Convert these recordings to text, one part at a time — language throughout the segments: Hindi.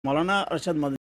मौलाना अरशद मदनी।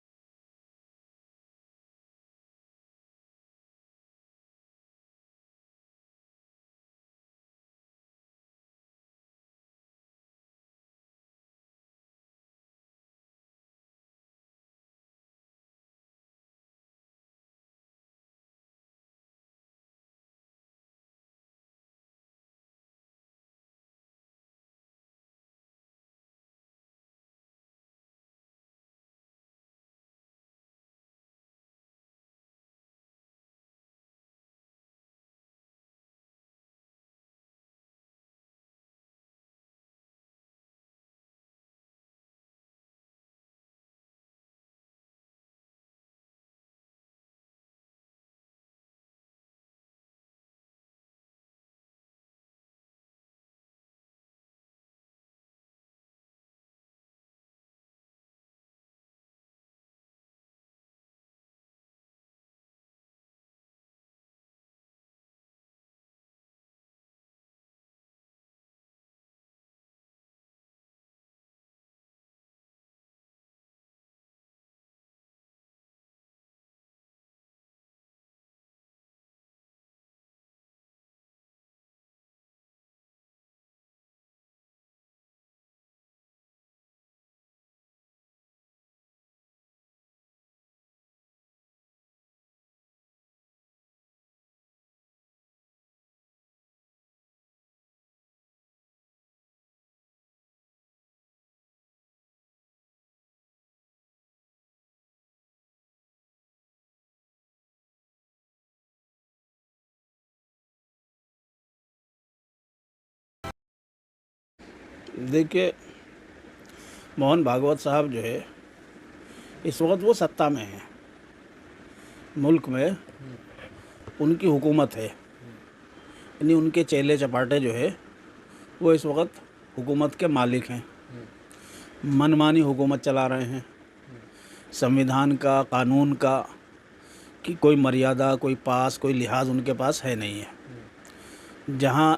देखिए, मोहन भागवत साहब जो है इस वक्त वो सत्ता में है, मुल्क में उनकी हुकूमत है, यानी उनके चेले चपाटे जो है वो इस वक्त हुकूमत के मालिक हैं, मनमानी हुकूमत चला रहे हैं। संविधान का, कानून का कि कोई मर्यादा, कोई पास, कोई लिहाज उनके पास है नहीं है। जहाँ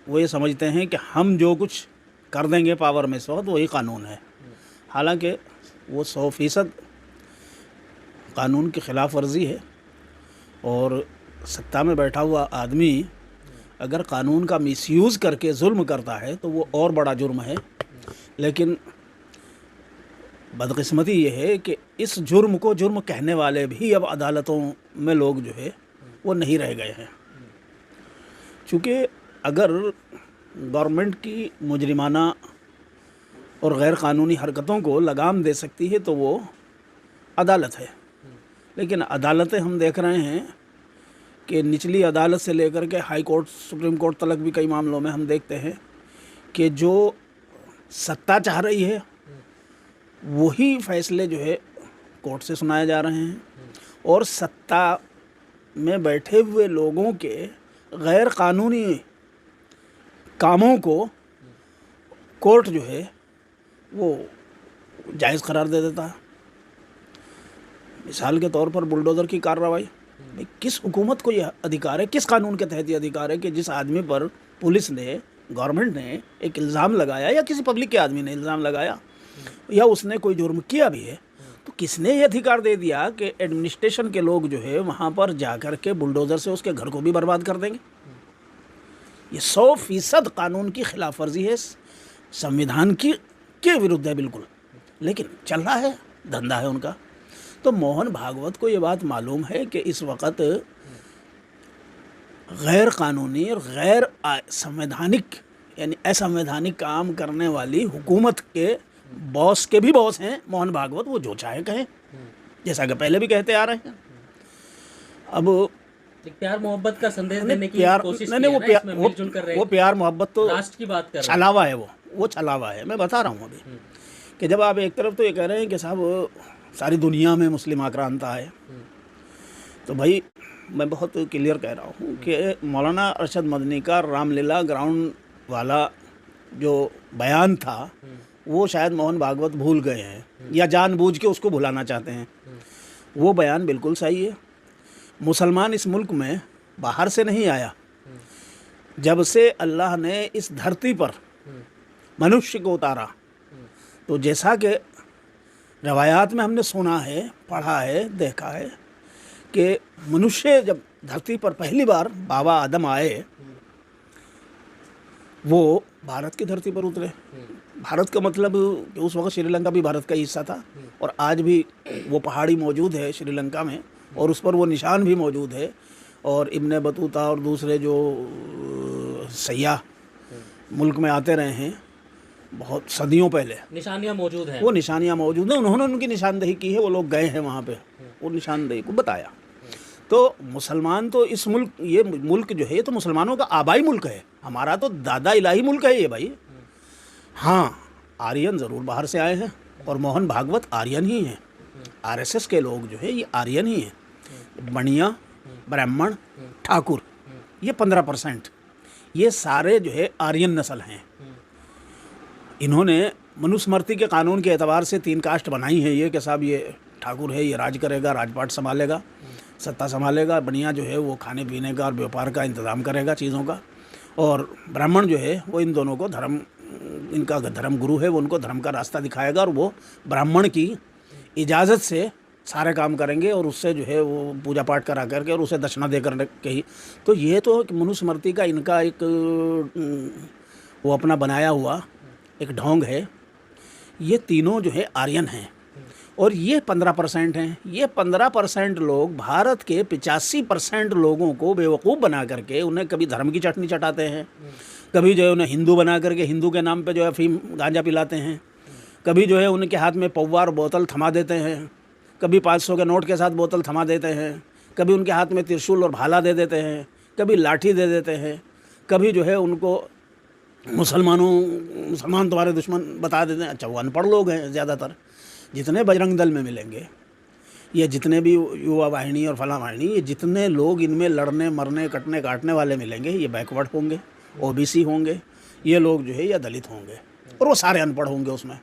वो ये समझते हैं कि हम जो कुछ कर देंगे पावर में इस वक्त वही कानून है, हालांकि वो 100% कानून की ख़िलाफ़ वर्जी है। और सत्ता में बैठा हुआ आदमी अगर कानून का मिसयूज़ करके जुल्म करता है तो वो और बड़ा जुर्म है। लेकिन बदकिस्मती ये है कि इस जुर्म को जुर्म कहने वाले भी अब अदालतों में लोग जो है वो नहीं रह गए हैं। चूँकि अगर गवर्नमेंट की मुजरिमाना और गैर कानूनी हरकतों को लगाम दे सकती है तो वो अदालत है। लेकिन अदालतें हम देख रहे हैं कि निचली अदालत से लेकर के हाई कोर्ट, सुप्रीम कोर्ट तक भी कई मामलों में हम देखते हैं कि जो सत्ता चाह रही है वही फैसले जो है कोर्ट से सुनाए जा रहे हैं, और सत्ता में बैठे हुए लोगों के गैर कानूनी कामों को कोर्ट जो है वो जायज़ करार दे देता है। मिसाल के तौर पर बुलडोज़र की कार्रवाई, किस हुकूमत को यह अधिकार है, किस कानून के तहत ये अधिकार है कि जिस आदमी पर पुलिस ने, गवर्नमेंट ने एक इल्ज़ाम लगाया या किसी पब्लिक के आदमी ने इल्ज़ाम लगाया या उसने कोई जुर्म किया भी है, तो किसने ये अधिकार दे दिया कि एडमिनिस्ट्रेशन के लोग जो है वहाँ पर जा कर के बुलडोज़र से उसके घर को भी बर्बाद कर देंगे। ये 100% कानून की खिलाफ वर्जी है, संविधान के विरुद्ध है बिल्कुल। लेकिन चल रहा है, धंधा है उनका। तो मोहन भागवत को ये बात मालूम है कि इस वक्त गैर कानूनी और गैर संवैधानिक यानी असंवैधानिक काम करने वाली हुकूमत के बॉस के भी बॉस हैं मोहन भागवत। वो जो चाहे कहें, जैसा कि पहले भी कहते आ रहे हैं। अब प्यार मोहब्बत का संदेश देने की कोशिश नहीं, वो प्यार मोहब्बत तो राष्ट्र की बात कर रहे हैं। छलावा है, वो छलावा है। मैं बता रहा हूँ अभी कि जब आप एक तरफ तो ये कह रहे हैं कि साहब सारी दुनिया में मुस्लिम आक्रांता है, तो भाई मैं बहुत क्लियर कह रहा हूँ कि मौलाना अरशद मदनी का रामलीला ग्राउंड वाला जो बयान था वो शायद मोहन भागवत भूल गए हैं या जानबूझ के उसको भुलाना चाहते हैं। वो बयान बिल्कुल सही है। मुसलमान इस मुल्क में बाहर से नहीं आया। जब से अल्लाह ने इस धरती पर मनुष्य को उतारा, तो जैसा कि रवायात में हमने सुना है, पढ़ा है, देखा है कि मनुष्य जब धरती पर पहली बार बाबा आदम आए, वो भारत की धरती पर उतरे। भारत का मतलब कि उस वक्त श्रीलंका भी भारत का हिस्सा था, और आज भी वो पहाड़ी मौजूद है श्रीलंका में, और उस पर वो निशान भी मौजूद है। और इब्ने बतूता और दूसरे जो सयाह मुल्क में आते रहे हैं बहुत सदियों पहले, निशानियां मौजूद हैं, वो निशानियां मौजूद हैं, उन्होंने उनकी निशानदेही की है, वो लोग गए हैं वहाँ पे, वो निशानदेही को बताया। तो मुसलमान तो इस मुल्क, ये मुल्क जो है ये तो मुसलमानों का आबाई मुल्क है, हमारा तो दादा इलाही मुल्क है ये भाई। हाँ, आर्यन ज़रूर बाहर से आए हैं, और मोहन भागवत आर्यन ही हैं। आरएसएस के लोग जो है ये आर्यन ही हैं। बनिया, ब्राह्मण, ठाकुर, ये 15%, ये सारे जो है आर्यन नस्ल हैं। इन्होंने मनुस्मृति के कानून के एतबार से 3 कास्ट बनाई हैं, ये कि साहब ये ठाकुर है, ये राज करेगा, राजपाट संभालेगा, सत्ता संभालेगा। बनिया जो है वो खाने पीने का और व्यापार का इंतज़ाम करेगा चीज़ों का, और ब्राह्मण जो है वो इन दोनों को धर्म, इनका धर्म गुरु है, वो उनको धर्म का रास्ता दिखाएगा, और वो ब्राह्मण की इजाज़त से सारे काम करेंगे, और उससे जो है वो पूजा पाठ करा करके और उसे दक्षिणा दे कर के ही। तो ये तो मनुस्मृति का इनका एक वो अपना बनाया हुआ एक ढोंग है। ये तीनों जो है आर्यन हैं, और ये 15% हैं। ये 15% लोग भारत के 85% लोगों को बेवकूफ़ बना करके उन्हें कभी धर्म की चटनी चटाते हैं, कभी जो है उन्हें हिंदू बना करके हिंदू के नाम पे जो है अफीम गांजा पिलाते हैं, कभी जो है उनके हाथ में पौवार बोतल थमा देते हैं, कभी 500 के नोट के साथ बोतल थमा देते हैं, कभी उनके हाथ में त्रिशूल और भाला दे देते हैं, कभी लाठी दे देते हैं, कभी जो है उनको मुसलमान तुम्हारे दुश्मन बता देते हैं। अच्छा, वो अनपढ़ लोग हैं ज़्यादातर, जितने बजरंग दल में मिलेंगे, ये जितने भी युवा वाहिनी और फला वाहिनी, ये जितने लोग इनमें लड़ने मरने कटने काटने वाले मिलेंगे, ये बैकवर्ड होंगे, ओबीसी होंगे, ये लोग जो है या दलित होंगे, और वो सारे अनपढ़ होंगे। उसमें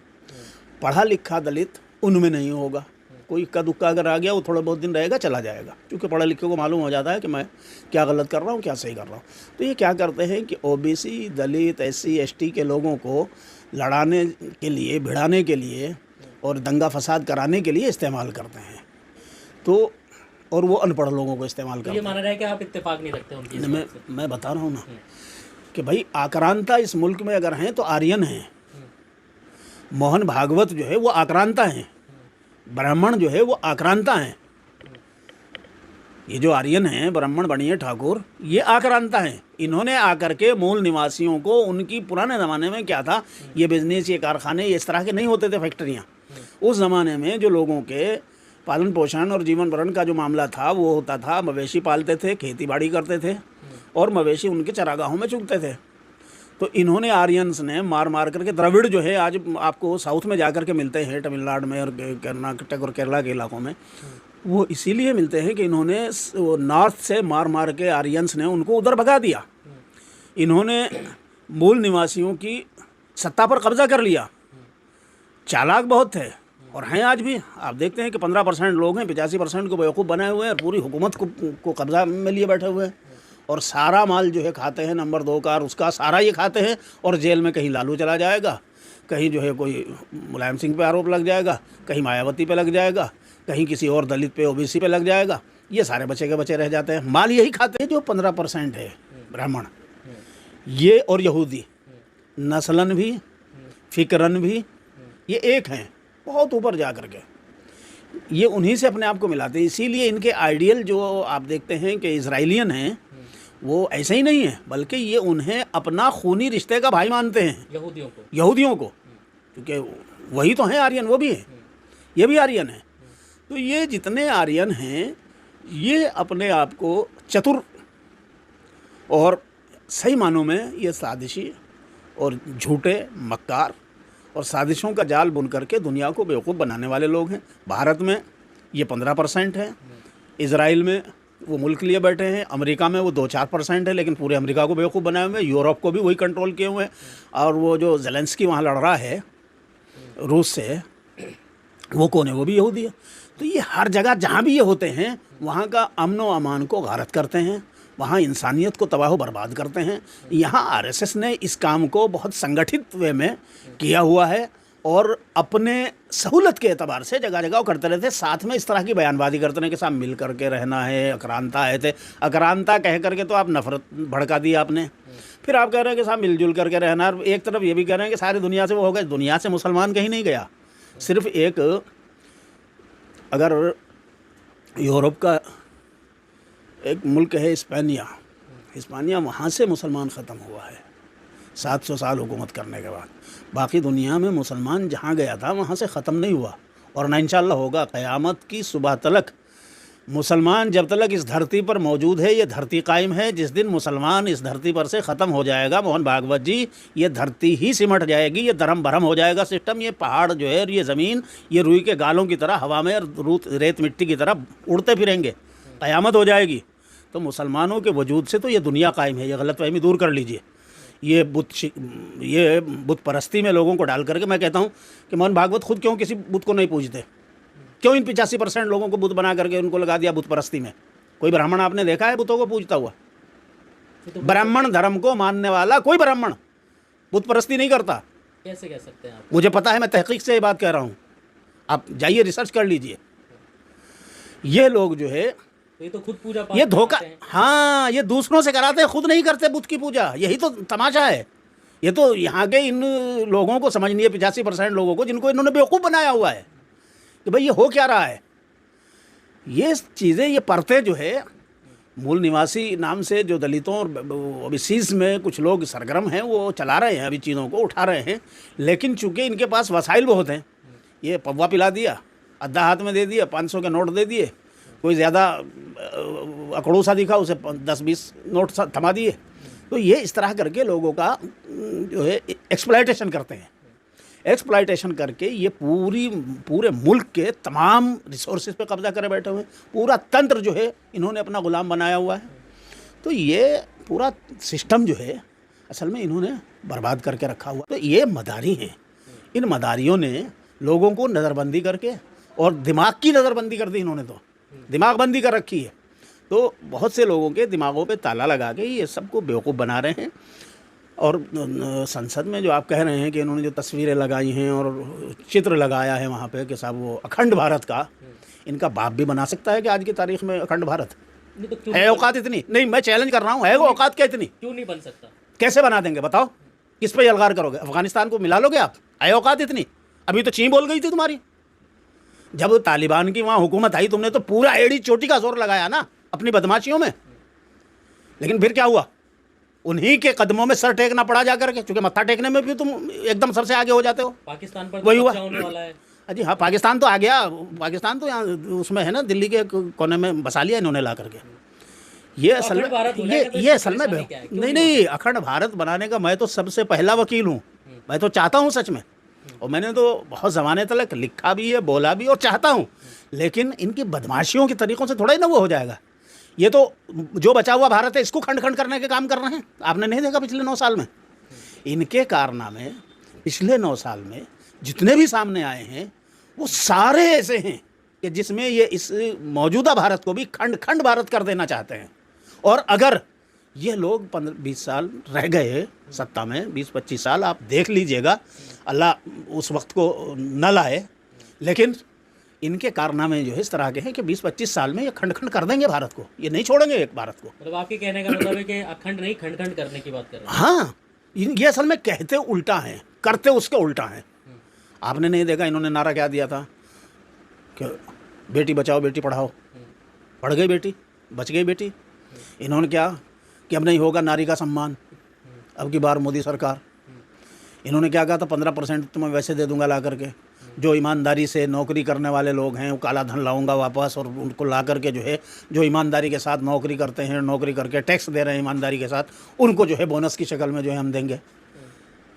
पढ़ा लिखा दलित उनमें नहीं होगा। कोई इक्का दुक्का अगर आ गया, वो थोड़ा बहुत दिन रहेगा, चला जाएगा, क्योंकि पढ़े लिखे को मालूम हो जाता है कि मैं क्या गलत कर रहा हूँ, क्या सही कर रहा हूँ। तो ये क्या करते हैं कि ओबीसी, दलित, एससी, एसटी के लोगों को लड़ाने के लिए, भिड़ाने के लिए और दंगा फसाद कराने के लिए इस्तेमाल करते हैं। तो और वो अनपढ़ लोगों को इस्तेमाल करते हैं। ये माना जाए कि आप इत्तेफाक नहीं रखते उनकी इस बात से। मैं बता रहा हूँ ना कि भाई आक्रांता इस मुल्क में अगर हैं तो आर्यन हैं। मोहन भागवत जो है वो आक्रांता हैं, ब्राह्मण जो है वो आक्रांता हैं। ये जो आर्यन हैं, ब्राह्मण, बनिए, ठाकुर, ये आक्रांता हैं। इन्होंने आकर के मूल निवासियों को, उनकी पुराने ज़माने में क्या था, ये बिजनेस, ये कारखाने, ये इस तरह के नहीं होते थे, फैक्ट्रियाँ। उस ज़माने में जो लोगों के पालन पोषण और जीवन भरण का जो मामला था वो होता था, मवेशी पालते थे, खेती बाड़ी करते थे, और मवेशी उनके चरागाहों में चुगते थे। तो इन्होंने आर्यंस ने मार मार करके, द्रविड़ जो है आज आपको साउथ में जाकर के मिलते हैं, तमिलनाडु में और कर्नाटक और केरला के इलाकों में, वो इसीलिए मिलते हैं कि इन्होंने नॉर्थ से मार मार के आर्यंस ने उनको उधर भगा दिया। इन्होंने मूल निवासियों की सत्ता पर कब्जा कर लिया। चालाक बहुत थे और हैं आज भी। आप देखते हैं कि 15% लोग हैं, 85% को बेवकूफ़ बनाए हुए हैं, और पूरी हुकूमत को कब्जा में लिए बैठे हुए हैं, और सारा माल जो है खाते हैं, नंबर 2 का उसका सारा ये खाते हैं। और जेल में कहीं लालू चला जाएगा, कहीं जो है कोई मुलायम सिंह पे आरोप लग जाएगा, कहीं मायावती पे लग जाएगा, कहीं किसी और दलित पे, ओबीसी पे लग जाएगा। ये सारे बचे के बचे रह जाते हैं, माल यही खाते हैं। जो 15% है ब्राह्मण, ये और यहूदी नस्लन भी, फ़िक्रन भी, ये एक हैं, बहुत ऊपर जा कर के ये उन्हीं से अपने आप को मिलाते हैं। इसीलिए इनके आइडियल जो आप देखते हैं कि इजराइलियन हैं, वो ऐसे ही नहीं है, बल्कि ये उन्हें अपना खूनी रिश्ते का भाई मानते हैं, यहूदियों को, क्योंकि वही तो हैं आर्यन, वो भी है, ये भी आर्यन है। तो ये जितने आर्यन हैं, ये अपने आप को चतुर और सही मानों में ये साजिशी और झूठे, मक्कार और साजिशों का जाल बुन करके दुनिया को बेवकूफ़ बनाने वाले लोग हैं। भारत में ये 15% है, इजराइल में वो मुल्क लिए बैठे हैं, अमेरिका में वो 2-4% है, लेकिन पूरे अमेरिका को बेवकूफ़ बनाए हुए हैं, यूरोप को भी वही कंट्रोल किए हुए हैं। और वो जो ज़ेलेंस्की वहाँ लड़ रहा है रूस से, वो कौन है? वो भी यहूदी है। तो ये हर जगह जहाँ भी ये होते हैं, वहाँ का अमन व अमान को गारत करते हैं, वहाँ इंसानियत को तबाह बर्बाद करते हैं। यहाँ आरएसएस ने इस काम को बहुत संगठित वे में किया हुआ है, और अपने सहूलत के एतबार से जगह जगह करते रहते, साथ में इस तरह की बयानबाजी करते हैं कि साहब मिल करके रहना है, अक्रांता है थे, अक्रांता कह करके तो आप नफरत भड़का दी आपने। फिर आप कह रहे हैं कि साहब मिलजुल करके रहना, और एक तरफ ये भी कह रहे हैं कि सारी दुनिया से वो हो गए। दुनिया से मुसलमान कहीं नहीं गया, सिर्फ एक अगर यूरोप का एक मुल्क है हिस्पानिया, वहाँ से मुसलमान ख़त्म हुआ है 700 साल हुकूमत करने के बाद। बाकी दुनिया में मुसलमान जहाँ गया था वहाँ से ख़त्म नहीं हुआ, और ना इंशाअल्लाह होगा। क़यामत की सुबह तलक मुसलमान जब तक इस धरती पर मौजूद है, ये धरती कायम है। जिस दिन मुसलमान इस धरती पर से ख़त्म हो जाएगा मोहन भागवत जी, ये धरती ही सिमट जाएगी, ये धर्म भरम हो जाएगा सिस्टम। ये पहाड़ जो है, ये ज़मीन, ये रूई के गालों की तरह हवा में रेत मिट्टी की तरह उड़ते फिरेंगे, क़यामत हो जाएगी। तो मुसलमानों के वजूद से तो ये दुनिया कायम है। ये गलतफहमी दूर कर लीजिए। ये बुत परस्ती में लोगों को डाल करके मैं कहता हूँ कि मोहन भागवत खुद क्यों किसी बुत को नहीं पूजते? क्यों इन 85% लोगों को बुत बना करके उनको लगा दिया बुत परस्ती में? कोई ब्राह्मण आपने देखा है बुतों को पूजता हुआ? ब्राह्मण धर्म को मानने वाला कोई ब्राह्मण बुत परस्ती नहीं करता। कैसे कह सकते हैं आप? मुझे पता है, मैं तहकीक से ये बात कह रहा हूँ, आप जाइए रिसर्च कर लीजिए। ये लोग जो है ये तो खुद पूजा पाठ ये धोखा, करते हैं। हाँ, ये दूसरों से कराते हैं, खुद नहीं करते बुत की पूजा। यही तो तमाशा है। ये तो यहाँ के इन लोगों को समझ नहीं है, 85% लोगों को, जिनको इन्होंने बेवकूफ़ बनाया हुआ है कि भाई ये हो क्या रहा है। ये चीज़ें, ये परतें जो है, मूल निवासी नाम से जो दलितों और ओबीसीज में कुछ लोग सरगर्म हैं, वो चला रहे हैं, अभी चीज़ों को उठा रहे हैं। लेकिन चूँकि इनके पास वसाइल बहुत हैं, ये पौवा पिला दिया, अद्धा हाथ में दे दिया, 500 के नोट दे दिए, कोई ज़्यादा अकड़ू सा दिखा उसे 10-20 नोट थमा दिए। तो ये इस तरह करके लोगों का जो है एक्सप्लॉयटेशन करते हैं। एक्सप्लॉयटेशन करके ये पूरे मुल्क के तमाम रिसोर्सेज पे कब्जा करे बैठे हुए हैं। पूरा तंत्र जो है इन्होंने अपना गुलाम बनाया हुआ है। तो ये पूरा सिस्टम जो है असल में इन्होंने बर्बाद करके रखा हुआ। तो ये मदारी हैं। इन मदारियों ने लोगों को नज़रबंदी करके, और दिमाग की नज़रबंदी कर दी इन्होंने, तो दिमाग बंदी कर रखी है। तो बहुत से लोगों के दिमागों पे ताला लगा के ये सबको बेवकूफ़ बना रहे हैं। और संसद में जो आप कह रहे हैं कि इन्होंने जो तस्वीरें लगाई हैं और चित्र लगाया है वहाँ पे कि साहब वो अखंड भारत का, इनका बाप भी बना सकता है कि आज की तारीख में अखंड भारत तो है? औकात इतनी नहीं, मैं चैलेंज कर रहा हूँ, है वो औकात क्या इतनी? क्यों नहीं बन सकता? कैसे बना देंगे बताओ? किस पे यलगार करोगे? अफगानिस्तान को मिला लोगे आप? है औकात इतनी? अभी तो चीन बोल गई थी तुम्हारी। जब तालिबान की वहाँ हुकूमत आई, तुमने तो पूरा एड़ी चोटी का जोर लगाया ना अपनी बदमाशियों में। लेकिन फिर क्या हुआ? उन्हीं के कदमों में सर टेकना पड़ा जाकर के, क्योंकि मत्था टेकने में भी तुम एकदम सबसे आगे हो जाते हो। पाकिस्तान पर वही हुआ। कब्जा होने वाला है। जी हाँ, पाकिस्तान तो आ गया। पाकिस्तान तो यहाँ उसमें है ना, दिल्ली के कोने में बसा लिया इन्होंने ला करके। ये असल में ये असल में नहीं, अखंड भारत बनाने का मैं तो सबसे पहला वकील हूँ। मैं तो चाहता हूँ सच में, और मैंने तो बहुत ज़माने तक लिखा भी है, बोला भी और चाहता हूँ। लेकिन इनकी बदमाशियों के तरीक़ों से थोड़ा ही ना वो हो जाएगा। ये तो जो बचा हुआ भारत है इसको खंड खंड करने के काम कर रहे हैं। आपने नहीं देखा पिछले 9 साल में इनके कारनामे? पिछले 9 साल में जितने भी सामने आए हैं वो सारे ऐसे हैं कि जिसमें ये इस मौजूदा भारत को भी खंड खंड भारत कर देना चाहते हैं। और अगर ये लोग 15-20 साल रह गए सत्ता में, 20-25 साल आप देख लीजिएगा, अल्लाह उस वक्त को न लाए, लेकिन इनके कारनामे जो है इस तरह के हैं कि 20-25 साल में ये खंड खंड कर देंगे भारत को। ये नहीं छोड़ेंगे एक भारत को। मतलब आपके कहने का मतलब है कि अखंड नहीं, खंड खंड करने की बात कर रहे हैं। हाँ, ये असल में कहते उल्टा हैं, करते उसके उल्टा हैं। आपने नहीं देखा इन्होंने नारा क्या दिया था कि बेटी बचाओ बेटी पढ़ाओ? पढ़ गई बेटी, बच गई बेटी। इन्होंने क्या कि अब नहीं होगा नारी का सम्मान, अब की बार मोदी सरकार। इन्होंने क्या कहा था, 15% तो मैं वैसे दे दूंगा ला करके, जो ईमानदारी से नौकरी करने वाले लोग हैं वो काला धन लाऊंगा वापस, और उनको ला करके जो है जो ईमानदारी के साथ नौकरी करते हैं, नौकरी करके टैक्स दे रहे हैं ईमानदारी के साथ, उनको जो है बोनस की शक्ल में जो है हम देंगे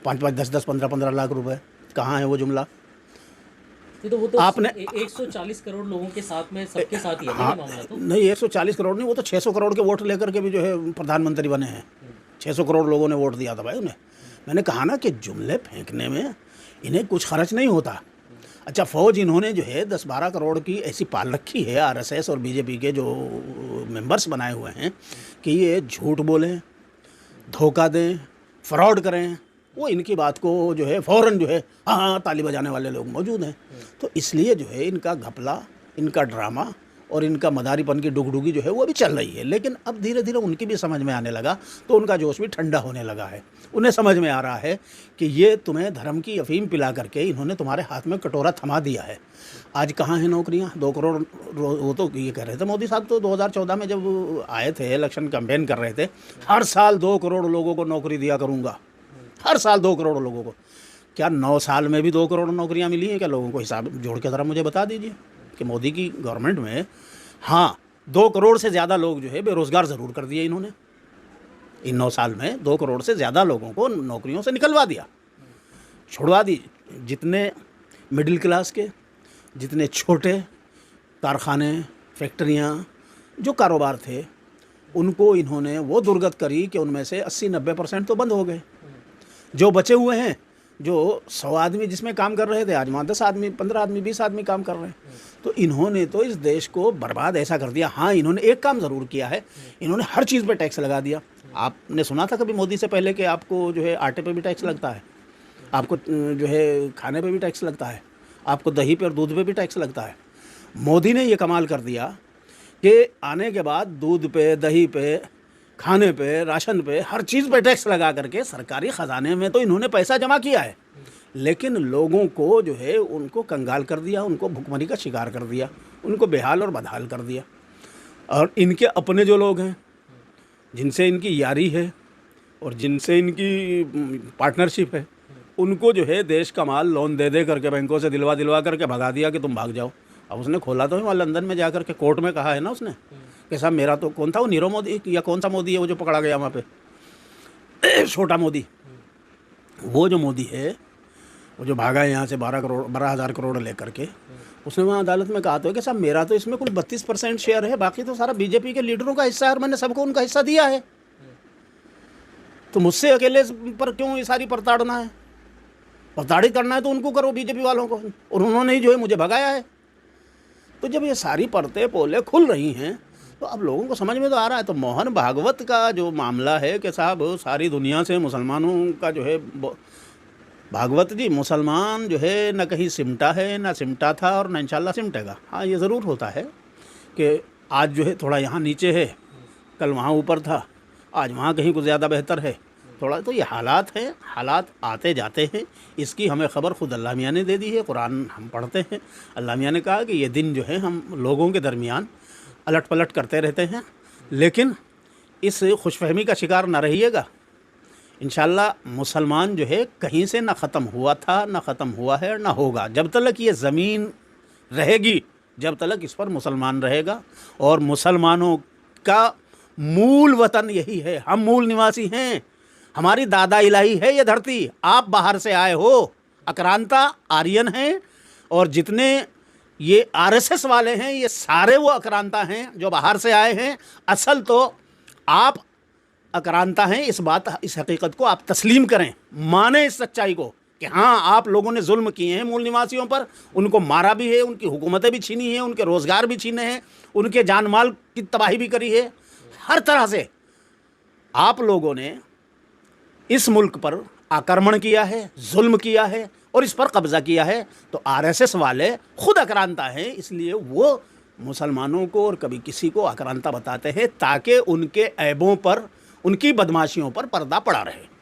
5-5, 10-10, 15-15 लाख रुपए। कहाँ है वो जुमला? तो वो तो आपने 140 करोड़ लोगों के साथ में, सबके साथ ही है हाँ, मामला तो। नहीं 140 करोड़ नहीं, वो तो 600 करोड़ के वोट लेकर के भी जो है प्रधानमंत्री बने हैं। 600 करोड़ लोगों ने वोट दिया था भाई उन्हें। मैंने कहा ना कि जुमले फेंकने में इन्हें कुछ खर्च नहीं होता। अच्छा, फ़ौज इन्होंने जो है 10-12 करोड़ की ऐसी पाल रखी है, आरएसएस और बीजेपी के जो मेंबर्स बनाए हुए हैं कि ये झूठ बोलें, धोखा दें, फ्रॉड करें, वो इनकी बात को जो है फ़ौरन जो है हाँ हाँ ताली बजाने वाले लोग मौजूद हैं। तो इसलिए जो है इनका घपला, इनका ड्रामा और इनका मदारीपन की डुगडुगी जो है वो अभी चल रही है। लेकिन अब धीरे धीरे उनकी भी समझ में आने लगा, तो उनका जोश भी ठंडा होने लगा है। उन्हें समझ में आ रहा है कि ये तुम्हें धर्म की अफीम पिला करके इन्होंने तुम्हारे हाथ में कटोरा थमा दिया है। आज कहाँ हैं नौकरियाँ? 2 करोड़ वो तो ये कह रहे थे मोदी साहब, तो 2014 में जब आए थे इलेक्शन कैंपेन कर रहे थे, हर साल 2 करोड़ लोगों को नौकरी दिया करूँगा, हर साल 2 करोड़ लोगों को। क्या 9 साल में भी 2 करोड़ नौकरियाँ मिली हैं क्या लोगों को? हिसाब जोड़ के ज़रा मुझे बता दीजिए कि मोदी की गवर्नमेंट में हाँ 2 करोड़ से ज़्यादा लोग जो है बेरोज़गार ज़रूर कर दिए इन्होंने। इन 9 साल में 2 करोड़ से ज़्यादा लोगों को नौकरियों से निकलवा दिया, छुड़वा दी। जितने मिडिल क्लास के, जितने छोटे कारखाने, फैक्ट्रियाँ, जो कारोबार थे, उनको इन्होंने वो दुर्गत करी कि उनमें से 80-90% तो बंद हो गए। जो बचे हुए हैं, जो 100 आदमी जिसमें काम कर रहे थे, आज वहाँ 10 आदमी, 15 आदमी, 20 आदमी काम कर रहे हैं। तो इन्होंने तो इस देश को बर्बाद ऐसा कर दिया। हाँ, इन्होंने एक काम ज़रूर किया है, इन्होंने हर चीज़ पे टैक्स लगा दिया। आपने सुना था कभी मोदी से पहले कि आपको जो है आटे पे भी टैक्स लगता है, आपको जो है खाने पे भी टैक्स लगता है, आपको दही पे और दूध पे भी टैक्स लगता है। मोदी ने ये कमाल कर दिया कि आने के बाद दूध पे, दही पे, खाने पे, राशन पे, हर चीज़ पे टैक्स लगा करके सरकारी ख़जाने में तो इन्होंने पैसा जमा किया है, लेकिन लोगों को जो है उनको कंगाल कर दिया, उनको भुखमरी का शिकार कर दिया, उनको बेहाल और बदहाल कर दिया। और इनके अपने जो लोग हैं, जिनसे इनकी यारी है और जिनसे इनकी पार्टनरशिप है, उनको जो है देश का माल लोन दे दे करके बैंकों से दिलवा करके भगा दिया कि तुम भाग जाओ। अब उसने खोला तो है वहाँ लंदन में जा कर के, कोर्ट में कहा है ना उसने कि साहब मेरा तो कौन था वो, नीरव मोदी या कौन सा मोदी है वो जो पकड़ा गया वहाँ पे, छोटा मोदी। वो जो मोदी है, वो जो भागा है यहाँ से 12,000 करोड़ लेकर के, उसने वहाँ अदालत में कहा तो है कि साहब मेरा तो इसमें कुल 32% शेयर है, बाकी तो सारा बीजेपी के लीडरों का हिस्सा है और मैंने सबको उनका हिस्सा दिया है। तो मुझसे अकेले पर क्यों ये सारी प्रताड़ना है? प्रताड़ित करना है तो उनको करो, बीजेपी वालों को, और उन्होंने ही जो है मुझे भगाया है। तो जब ये सारी परतें पोले खुल रही हैं तो अब लोगों को समझ में तो आ रहा है। तो मोहन भागवत का जो मामला है कि साहब सारी दुनिया से मुसलमानों का जो है, भागवत जी मुसलमान जो है न कहीं सिमटा है, ना सिमटा था और न इंशाल्लाह सिमटेगा। हाँ, ये ज़रूर होता है कि आज जो है थोड़ा यहाँ नीचे है, कल वहाँ ऊपर था, आज वहाँ कहीं कुछ ज़्यादा बेहतर है थोड़ा। तो ये हालात हैं, हालात आते जाते हैं। इसकी हमें ख़बर खुद अल्लाह मियाँ ने दे दी है, कुरान हम पढ़ते हैं। अल्लाह मियाँ ने कहा कि ये दिन जो है हम लोगों के दरमियान अलट पलट करते रहते हैं, लेकिन इस खुशफहमी का शिकार ना रहिएगा। इंशाल्लाह मुसलमान जो है कहीं से ना ख़त्म हुआ था, ना ख़त्म हुआ है, ना होगा। जब तक ये ज़मीन रहेगी, जब तक इस पर मुसलमान रहेगा। और मुसलमानों का मूल वतन यही है, हम मूल निवासी हैं, हमारी दादा इलाही है ये धरती। आप बाहर से आए हो, आक्रांता आर्यन हैं, और जितने ये आरएसएस वाले हैं ये सारे वो आक्रांता हैं जो बाहर से आए हैं। असल तो आप आक्रांता हैं, इस हकीकत को आप तस्लीम करें, माने इस सच्चाई को कि हाँ आप लोगों ने जुल्म किए हैं मूल निवासियों पर, उनको मारा भी है, उनकी हुकूमतें भी छीनी हैं, उनके रोज़गार भी छीने हैं, उनके जान माल की तबाही भी करी है। हर तरह से आप लोगों ने इस मुल्क पर आक्रमण किया है, जुल्म किया है और इस पर कब्ज़ा किया है। तो आरएसएस वाले खुद आक्रांता हैं, इसलिए वो मुसलमानों को और कभी किसी को आक्रांता बताते हैं ताकि उनके ऐबों पर, उनकी बदमाशियों पर पर्दा पड़ा रहे।